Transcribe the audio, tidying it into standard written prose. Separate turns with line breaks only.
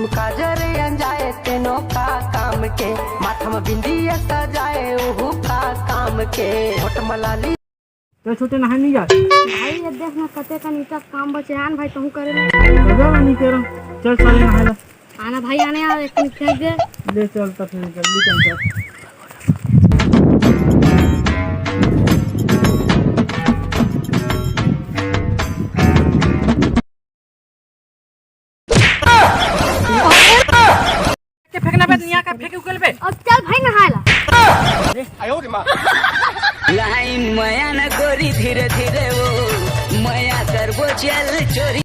झुमका जरे अंजाए तेनो का काम के माथा में बिंदिया सजाए ओहू का काम के होठ मलाली
तो छोटे नहा नहीं जा
भाई ये देख ना कते का नीचा काम बचे आन भाई तू करे
ना नहीं तेरा चल साले नहा ले
आना भाई आने यार एक मिनट फेंक दे
ले चल तो फिर जल्दी चल के फेंकना बे निया का फेंक उगल बे
अब चल भाई नहाला
आयो रे मां
लाइन माया न गोरी धीरे धीरे वो माया करबो चल चोरी